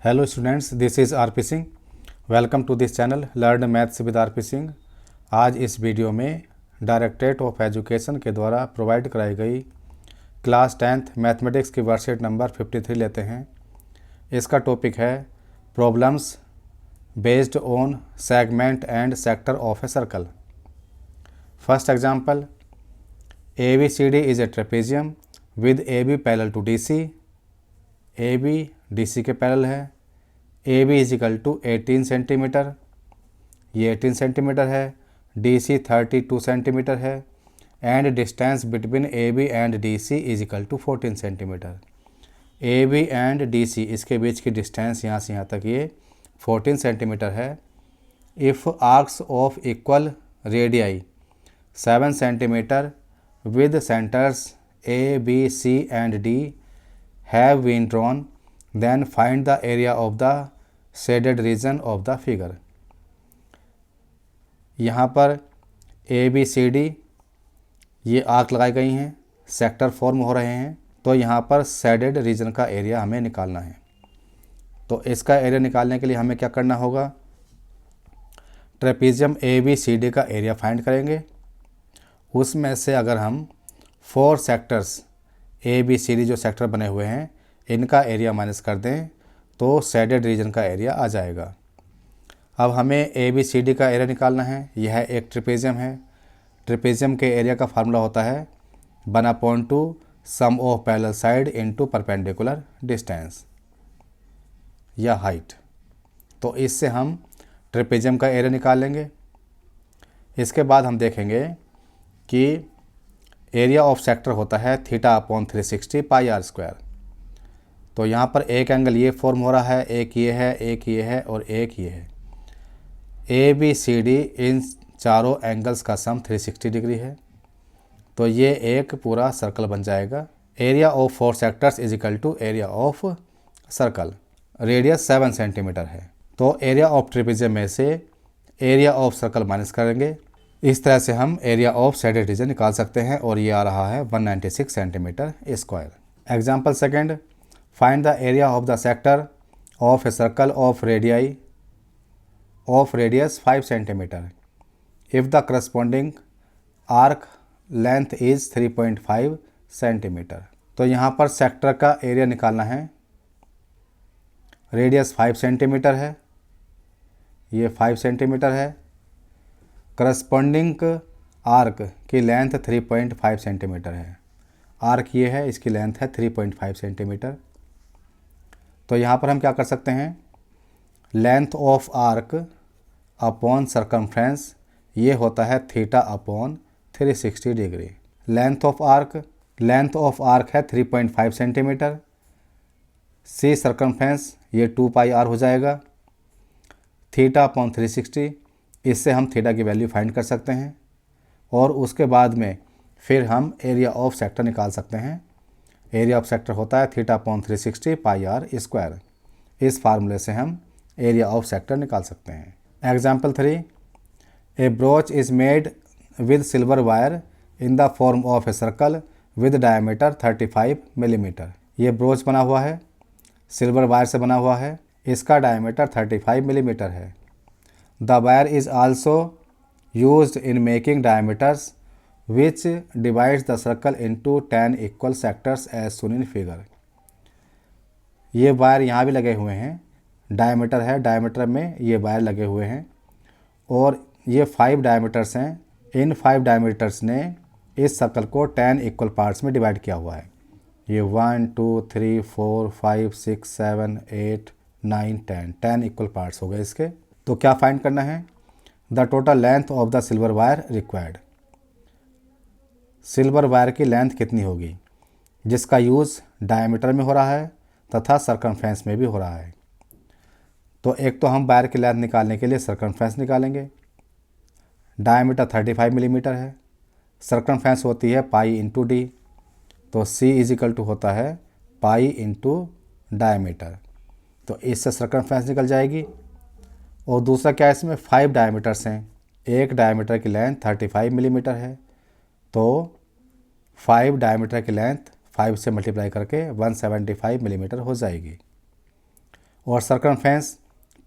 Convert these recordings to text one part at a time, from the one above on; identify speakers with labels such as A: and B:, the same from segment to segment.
A: Hello students, this is RP Singh. Welcome to this channel learn maths with RP Singh. आज इस video में directorate of education के द्वारा provide कराई गई क्लास 10th मैथमेटिक्स की वर्कशीट नंबर 53 लेते हैं। इसका टॉपिक है problems based on segment and sector of a circle. First example, A B C D is a trapezium with A B parallel to D C. A B D C के parallel है। A B is equal to 18 centimetre, ये 18 centimetre है। D C 32 centimetre है and distance between A B and D C is equal to 14 centimetre. A B and D C इसके बीच की distance यहाँ से यहाँ तक ये 14 सेंटीमीटर है। If arcs of equal radii 7 centimetre with centres A B C and D have been drawn, then find the area of the shaded region of the figure। यहाँ पर ए बी सी डी ये arc लगाई गई हैं, sector form हो रहे हैं, तो यहाँ पर शेडेड रीजन का एरिया हमें निकालना है। तो इसका एरिया निकालने के लिए हमें क्या करना होगा, trapezium A B C D का एरिया फाइंड करेंगे। उसमें से अगर हम 4 sectors A B C D जो सेक्टर बने हुए हैं इनका एरिया माइनस कर दें तो शेडेड रीजन का एरिया आ जाएगा। अब हमें ए बी सी डी का एरिया निकालना है। यह एक ट्रेपेजियम है। ट्रेपेजियम के एरिया का फार्मूला होता है 1/2 sum of parallel side into perpendicular distance या हाइट। तो इससे हम ट्रेपेजियम का एरिया निकाल लेंगे। इसके बाद हम देखेंगे कि एरिया ऑफ सेक्टर होता है θ/360 πr²। तो यहाँ पर एक एंगल ये फॉर्म हो रहा है, एक ये है, एक ये है और एक ये है। ए बी सी डी इन चारों एंगल्स का सम 360 डिग्री है। तो ये एक पूरा सर्कल बन जाएगा। Area of 4 sectors is equal to area of circle. Radius 7 centimetre है। तो एरिया ऑफ ट्रेपेजियम में से एरिया ऑफ सर्कल माइनस करेंगे। इस तरह से हम एरिया ऑफ शेडेड रीजन निकाल सकते हैं और ये आ रहा है 196 centimetre square. Example second, find the area of the sector of a circle of radii of radius 5 centimeter if the corresponding arc length is 3.5 centimeter। तो यहाँ पर सेक्टर का एरिया निकालना है। रेडियस 5 सेंटीमीटर है, ये 5 सेंटीमीटर है। करस्पॉन्डिंग आर्क की लेंथ 3.5 सेंटीमीटर है। आर्क ये है, इसकी लेंथ है 3.5 सेंटीमीटर। तो यहाँ पर हम क्या कर सकते हैं, length of arc upon circumference ये होता है θ/360 डिग्री। लेंथ ऑफ आर्क है 3.5 सेंटीमीटर। सी सर्कमफ्रेंस ये 2πr हो जाएगा। θ/360 इससे हम थीटा की वैल्यू फाइंड कर सकते हैं और उसके बाद में फिर हम एरिया ऑफ सेक्टर निकाल सकते हैं। एरिया ऑफ सेक्टर होता है θ/360 πr²। इस फार्मूले से हम एरिया ऑफ सेक्टर निकाल सकते हैं। Example 3, A broach is made with silver wire in the form of a circle with diameter 35 millimetre. ये ब्रोच बना हुआ है, सिल्वर वायर से बना हुआ है, इसका डायमीटर 35 मिलीमीटर है। The wire is also used in making diameters which divides the circle into 10 equal sectors as shown in figure। ये वायर यहाँ भी लगे हुए हैं, डायमीटर है, डायमीटर में ये वायर लगे हुए हैं और ये 5 डायमीटर्स हैं। इन 5 डायमीटर्स ने इस सर्कल को 10 इक्वल पार्ट्स में डिवाइड किया हुआ है। ये 1 2 3 4 5 6 7 8 9 10 इक्वल पार्ट्स हो गए इसके। तो क्या फाइंड करना है, the total length of the silver wire required. Silver wire की लेंथ कितनी होगी जिसका यूज़ डायमीटर में हो रहा है तथा सर्कमफ्रेंस में भी हो रहा है। तो एक तो हम वायर की लेंथ निकालने के लिए सर्कमफ्रेंस निकालेंगे। डायमीटर 35 मिलीमीटर है, सर्कमफ्रेंस होती है पाई इंटू डी। तो सी इज इक्वल टू होता है पाई इंटू डायमीटर। तो इससे सर्कमफ्रेंस निकल जाएगी। और दूसरा क्या है, इसमें 5 डायमीटर्स हैं। एक डायमीटर की लेंथ 35 मिलीमीटर है, तो 5 डायमीटर की लेंथ 5 से मल्टीप्लाई करके 175 मिलीमीटर हो जाएगी। और सर्कमफ्रेंस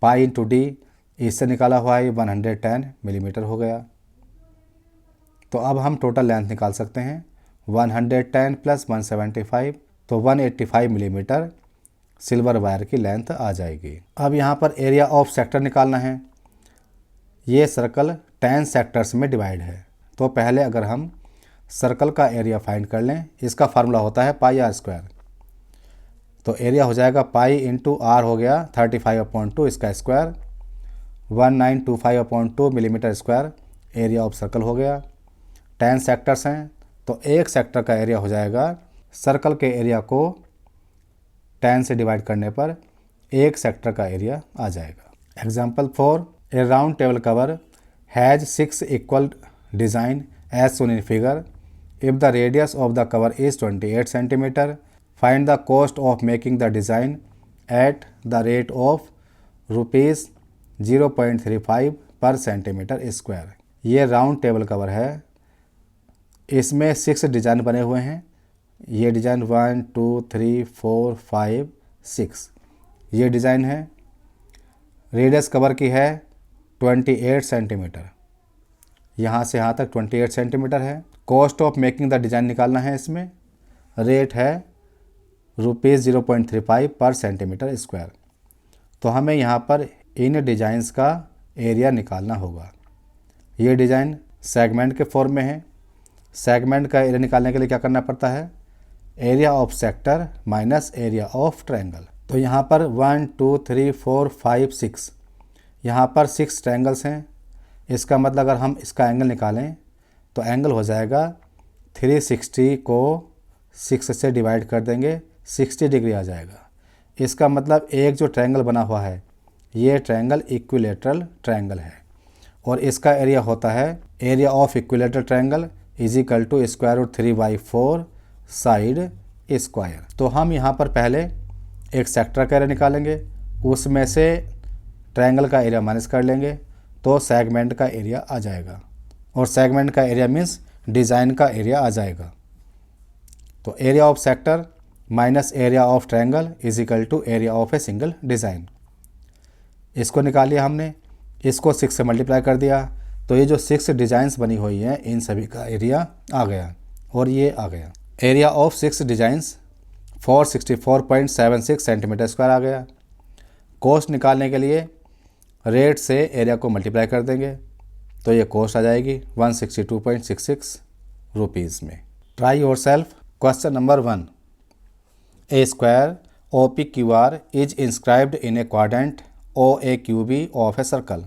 A: पाई इंटू डी इससे निकाला हुआ है 110 मिलीमीटर हो गया। तो अब हम टोटल लेंथ निकाल सकते हैं 110 प्लस 175, तो 185 मिलीमीटर सिल्वर वायर की लेंथ आ जाएगी। अब यहाँ पर एरिया ऑफ सेक्टर निकालना है। ये सर्कल 10 सेक्टर्स में डिवाइड है। तो पहले अगर हम सर्कल का एरिया फाइंड कर लें, इसका फार्मूला होता है पाई आर स्क्वायर। तो एरिया हो जाएगा पाई इंटू आर हो गया 35/2 इसका square, 1925/2 millimetre square area of circle हो गया। 10 सेक्टर्स हैं तो एक सेक्टर का एरिया हो जाएगा, सर्कल के एरिया को 10 से डिवाइड करने पर एक सेक्टर का एरिया आ जाएगा। Example 4, a round table cover has 6 equal design as shown in figure. If the radius of the cover is 28 centimetre, find the cost of making the design at the rate of rupees 0.35 per centimetre square. ये round table cover है, इसमें 6 design बने हुए हैं। ये design 1 2 3 4 5 6 ये design है। Radius cover की है 28 सेंटीमीटर, यहाँ से यहाँ तक 28 सेंटीमीटर है। Cost of making the design निकालना है। इसमें रेट है ₹0.35 पर सेंटीमीटर स्क्वायर। तो हमें यहाँ पर इन डिज़ाइंस का एरिया निकालना होगा। ये डिज़ाइन सेगमेंट के फॉर्म में है। सेगमेंट का एरिया निकालने के लिए क्या करना पड़ता है, area of sector minus area of triangle. तो यहाँ पर 1 2 3 4 5 6 यहाँ पर 6 ट्रायंगल्स हैं। इसका मतलब अगर हम इसका एंगल निकालें तो एंगल हो जाएगा 360 को 6 से डिवाइड कर देंगे 60 डिग्री आ जाएगा। इसका मतलब एक जो ट्रायंगल बना हुआ है ये ट्रायंगल इक्विलेटरल ट्रायंगल है और इसका एरिया होता है area of equilateral triangle is equal to √3/4 side square. तो हम यहाँ पर पहले एक सेक्टर का एरिया निकालेंगे, उसमें से ट्रायंगल का एरिया माइनस कर लेंगे तो सेगमेंट का एरिया आ जाएगा और सेगमेंट का एरिया मीन्स डिज़ाइन का एरिया आ जाएगा। तो area of sector minus area of triangle is equal to area of a single design. इसको निकाल लिया हमने, इसको 6 से मल्टीप्लाई कर दिया तो ये जो 6 डिज़ाइंस बनी हुई हैं इन सभी का एरिया आ गया और ये आ गया। Area of 6 designs 464.76 centimetre square आ गया। कॉस्ट निकालने के लिए रेट से एरिया को मल्टीप्लाई कर देंगे तो ये कॉस्ट आ जाएगी 162.66 रुपीज़ में। Try your self. Question number 1, A square OPQR is inscribed in A quadrant OAQB of a circle.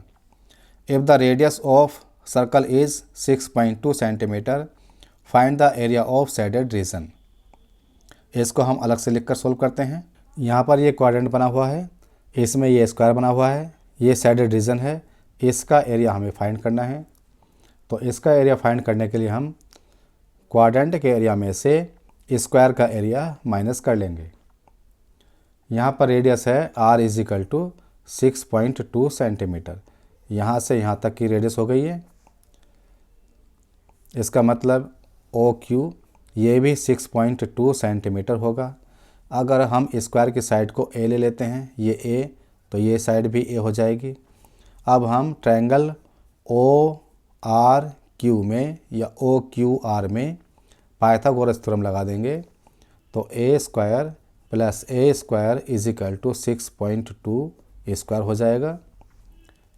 A: If the radius of circle is 6.2 centimetre, find the area of shaded region। इसको हम अलग से लिखकर solve करते हैं। यहाँ पर ये क्वाड्रेंट बना हुआ है, इसमें ये स्क्वायर बना हुआ है, ये shaded रीजन है, इसका एरिया हमें फाइंड करना है। तो इसका एरिया फाइंड करने के लिए हम क्वाड्रेंट के एरिया में से स्क्वायर का एरिया माइनस कर लेंगे। यहाँ पर रेडियस है R is equal to 6.2 centimetre, यहाँ से यहाँ तक की रेडियस हो गई है। इसका मतलब OQ ये भी 6.2 सेंटीमीटर होगा। अगर हम स्क्वायर की साइड को A ले लेते हैं, ये A, तो ये साइड भी A हो जाएगी। अब हम ट्रायंगल ORQ में या OQR में पाइथागोरस थ्योरम लगा देंगे तो A square plus A square is equal to 6.2 square हो जाएगा।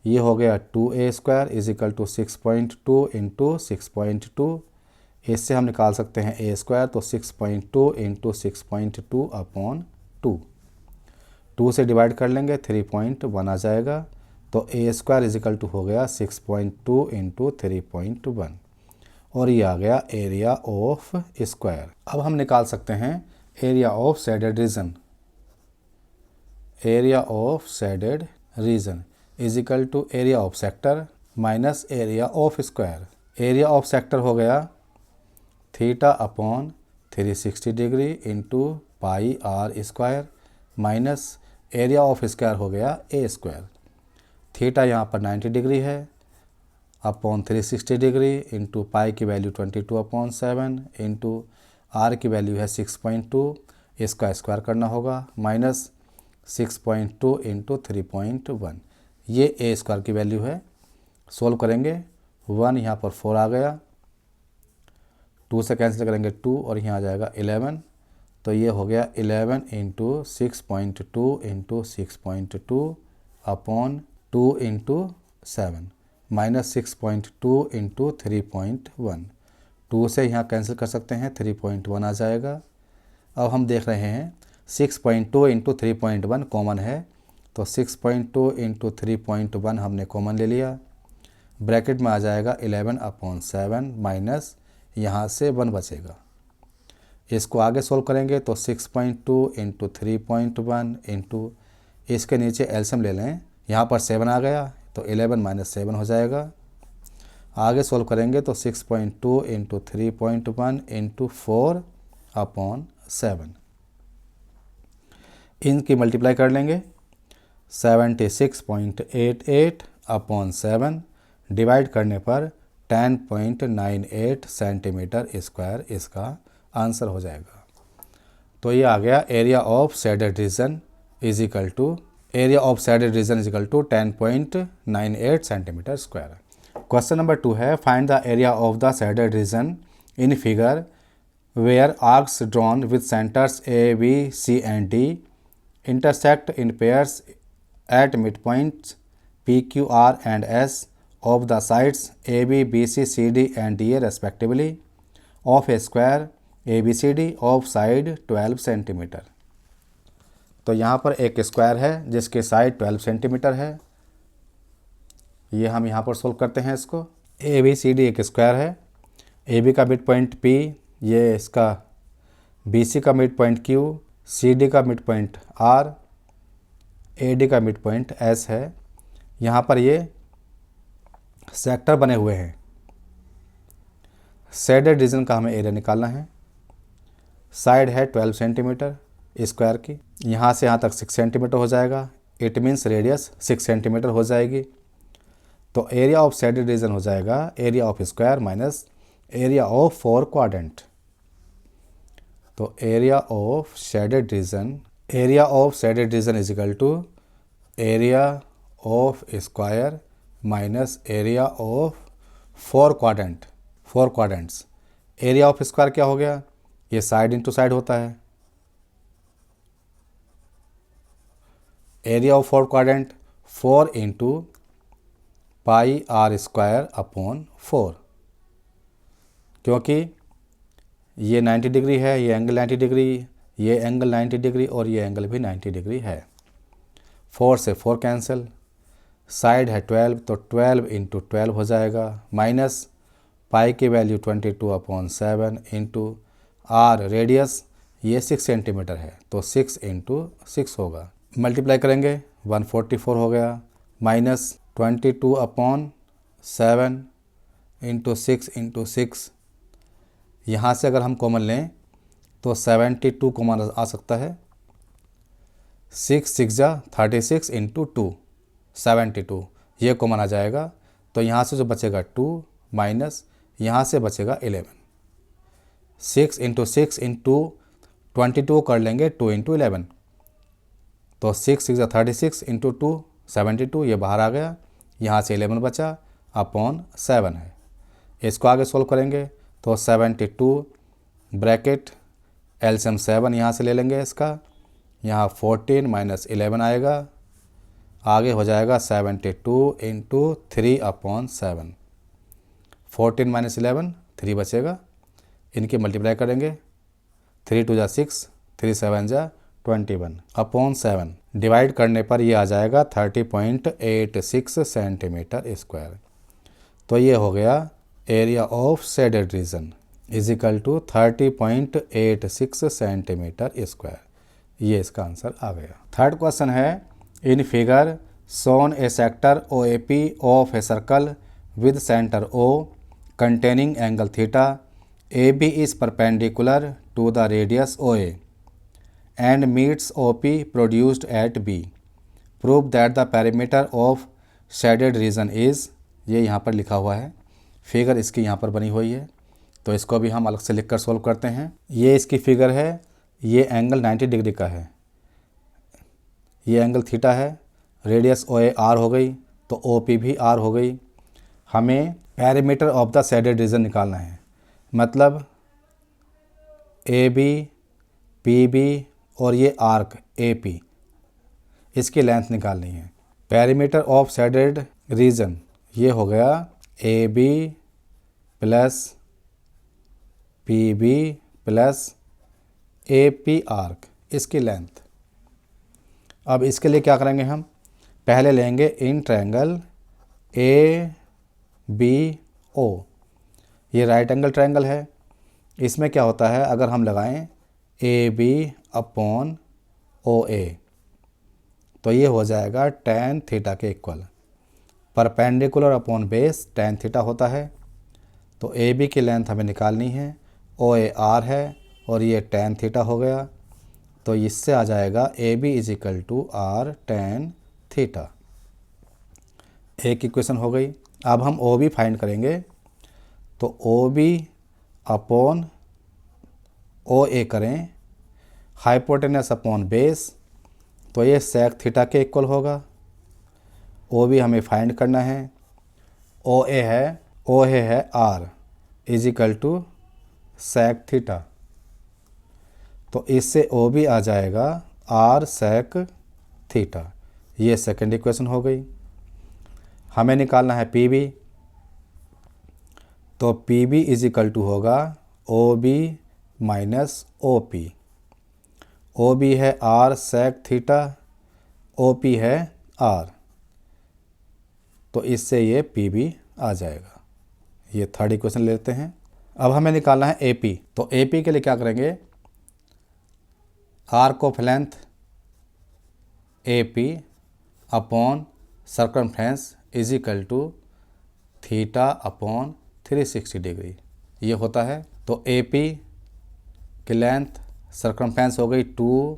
A: ये हो गया 2A square is equal to 6.2 into 6.2। इससे हम निकाल सकते हैं A स्क्वायर, तो 6.2 इंटू 6.2/2। 2 से डिवाइड कर लेंगे 3.1 आ जाएगा। तो A square is equal to हो गया 6.2 इंटू 3.1 और ये आ गया एरिया ऑफ स्क्वायर। अब हम निकाल सकते हैं area of shaded region. Area of shaded region is equal to area of sector minus area of square. Area of sector हो गया θ/360 degree into πr square minus area of square हो गया A square. Theta यहाँ पर 90 degree है upon 360 degree into pi की value 22/7 into are की value है 6.2, इसका स्क्वायर करना होगा माइनस 6.2 इंटू 3.1, ये ए स्क्वायर की वैल्यू है। सोल्व करेंगे 1 यहाँ पर 4 आ गया, 2 से कैंसिल करेंगे 2 और यहाँ आ जाएगा 11, तो ये हो गया 11 into 6.2 into 6.2 upon 2 into 7 minus 6.2 into 3.1, 2 से यहाँ कैंसिल कर सकते हैं, 3.1 आ जाएगा। अब हम देख रहे हैं 6.2 इंटू 3.1 कॉमन है, तो 6.2 इंटू 3.1 हमने कॉमन ले लिया, ब्रैकेट में आ जाएगा 11/7 माइनस यहाँ से 1 बचेगा। इसको आगे सोल्व करेंगे तो 6.2 इंटू 3.1 इंटू इसके नीचे एलसीएम ले लें, यहाँ पर 7 आ गया तो 11 - 7 हो जाएगा। आगे सोल्व करेंगे तो 6.2 इंटू 3.1 इंटू 4/7, इनकी मल्टीप्लाई कर लेंगे 76.88 अपॉन 7 डिवाइड करने पर 10.98 सेंटीमीटर स्क्वायर इसका आंसर हो जाएगा। तो ये आ गया area of shaded region is equal to 10.98 centimetre square. Question number 2 है, find the area of the shaded region in figure where arcs drawn with centres A B C and D intersect in pairs at midpoints P, Q, R and S of the sides AB, BC, CD and DA respectively of a square ABCD of side 12 centimetre. तो यहाँ पर एक square है जिसकी side 12 centimetre है, ये हम यहाँ पर सोल्व करते हैं। इसको ABCD एक स्क्वायर है, AB का मिड पॉइंट P, ये इसका BC का मिड पॉइंट Q, CD का मिड पॉइंट R, AD का मिड पॉइंट S है। यहाँ पर ये सेक्टर बने हुए हैं। शेडेड रीजन का हमें एरिया निकालना है। साइड है 12 सेंटीमीटर स्क्वायर की, यहाँ से यहाँ तक 6 सेंटीमीटर हो जाएगा, इट मीन्स रेडियस 6 सेंटीमीटर हो जाएगी। तो एरिया ऑफ शेडेड रीजन हो जाएगा area of square minus area of 4 quadrant. तो area of shaded region is equal to area of square minus area of 4 quadrants. Area of square क्या हो गया, ये साइड इंटू साइड होता है। Area of 4 quadrant 4 into pi r square upon 4, क्योंकि ये 90 degree है, ये एंगल 90 डिग्री, ये एंगल 90 डिग्री और ये एंगल भी 90 डिग्री है। 4 से 4 कैंसिल, साइड है 12 तो 12 इंटू 12 हो जाएगा, माइनस पाई की वैल्यू 22/7 इंटू आर रेडियस ये 6 सेंटीमीटर है तो 6 इंटू 6 होगा। मल्टीप्लाई करेंगे 144 हो गया, माइनस 22/7 इंटू 6 इंटू 6, यहाँ से अगर हम कॉमन लें तो 72 कॉमन आ सकता है। 6 6 36 इंटू 2 72 ये कॉमन आ जाएगा। तो यहाँ से जो बचेगा 2 माइनस यहाँ से बचेगा 11। 6 इंटू 6 इंटू 22 कर लेंगे 2 इंटू 11, तो 6 6 36 इंटू 2 72 ये बाहर आ गया, यहाँ से 11 बचा अपॉन 7 है। इसको आगे सोल्व करेंगे तो 72 ब्रैकेट एलसीएम 7 यहाँ से ले लेंगे, इसका यहाँ 14 माइनस 11 आएगा, आगे हो जाएगा 72 इंटू 3/7, 14 माइनस 11 3 बचेगा। इनकी मल्टीप्लाई करेंगे 3 2 6 3 7 21 अपॉन 7 डिवाइड करने पर ये आ जाएगा 30.86 सेंटीमीटर स्क्वायर। तो ये हो गया area of shaded region is equal to 30.86 centimetre square. ये इसका आंसर आ गया। थर्ड क्वेश्चन है, in figure shown a sector OAP of a circle with centre O containing angle theta, AB is perpendicular to the radius OA and meets OP produced at B. Prove that the perimeter of shaded region is, ये यहाँ पर लिखा हुआ है, figure इसकी यहाँ पर बनी हुई है, तो इसको भी हम अलग से लिखकर सोल्व करते हैं। ये इसकी फिगर है, ये एंगल 90 डिग्री का है, ये एंगल थीटा है, रेडियस ओ ए आर हो गई, तो ओ पी भी आर हो गई। हमें perimeter of the shaded region निकालना है, मतलब ए बी, पी बी और ये आर्क ए पी, इसकी लेंथ निकालनी है। पेरीमीटर ऑफ शेडेड रीजन ये हो गया A B plus P B plus A P arc, इसकी लेंथ। अब इसके लिए क्या करेंगे, हम पहले लेंगे in triangle A B O, ये राइट एंगल ट्रायंगल है। इसमें क्या होता है, अगर हम लगाएं ए बी अपॉन ओ ए, तो ये हो जाएगा tan थीटा के equal. Perpendicular upon base tan theta होता है, तो ए बी की लेंथ हमें निकालनी है, ओ ए आर है और ये tan थीटा हो गया, तो इससे आ जाएगा A B is equal to R tan theta. एक इक्वेशन हो गई। अब हम ओ बी फाइंड करेंगे, तो ओ बी अपॉन ओ ए करें, हाइपोटेनस अपॉन बेस, तो ये sec थीटा के इक्वल होगा। ओ बी हमें फाइंड करना है, ओ ए है R is equal to sec theta, तो इससे ओ बी आ जाएगा आर sec थीटा। ये सेकंड इक्वेशन हो गई। हमें निकालना है पी बी, तो P B is equal to होगा O B minus O P. O B है R sec theta, O P है आर, तो इससे ये पी बी आ जाएगा। ये थर्ड इक्वेशन लेते हैं। अब हमें निकालना है ए पी, तो ए पी के लिए क्या करेंगे, arc of length A P upon circumference is equal to theta upon 360 degree, ये होता है। तो ए पी की लेंथ सर्कमफ्रेंस हो गई 2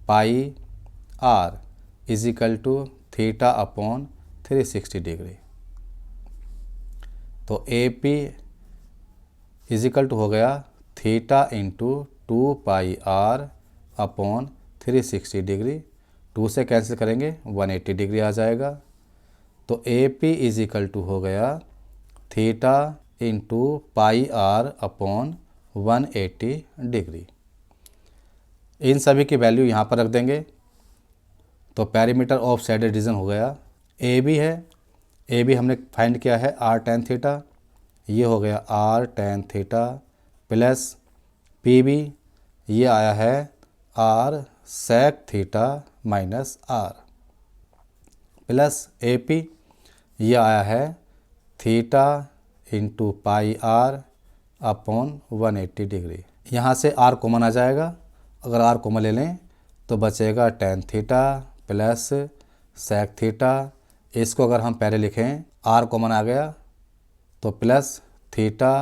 A: pi r is equal to theta upon 360 degree, तो A P is equal to हो गया theta into 2 pi are upon 360 degree. 2 से कैंसिल करेंगे 180 डिग्री आ जाएगा, तो A P is equal to हो गया theta into pi are upon 180 degree. इन सभी की वैल्यू यहाँ पर रख देंगे, तो पेरीमीटर ऑफ शेडेड रीजन हो गया ए बी है, ए बी हमने फाइंड किया है आर tan थीटा, ये हो गया R tan theta plus P B, ये आया है R sec theta minus R, plus A P, ये आया है theta into pi are upon 180 degree. यहाँ से आर कॉमन आ जाएगा, अगर आर कॉमन ले लें तो बचेगा tan theta plus sec theta. इसको अगर हम पहले लिखें, आर कॉमन आ गया तो plus theta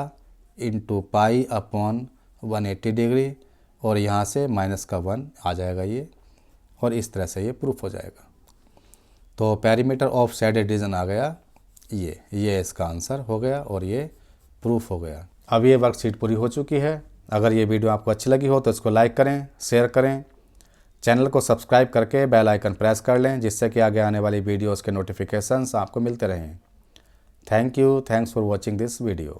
A: into pi upon 180 degree, और यहाँ से माइनस का 1 आ जाएगा ये, और इस तरह से ये प्रूफ हो जाएगा। तो पेरीमीटर ऑफ शेडेड रीजन आ गया, ये इसका आंसर हो गया और ये प्रूफ हो गया। अब ये वर्कशीट पूरी हो चुकी है। अगर ये वीडियो आपको अच्छी लगी हो तो इसको लाइक करें, शेयर करें, चैनल को सब्सक्राइब करके बेल आइकन प्रेस कर लें, जिससे कि आगे आने वाली वीडियोज़ के नोटिफिकेशंस आपको मिलते रहें। Thank you, thanks for watching this video.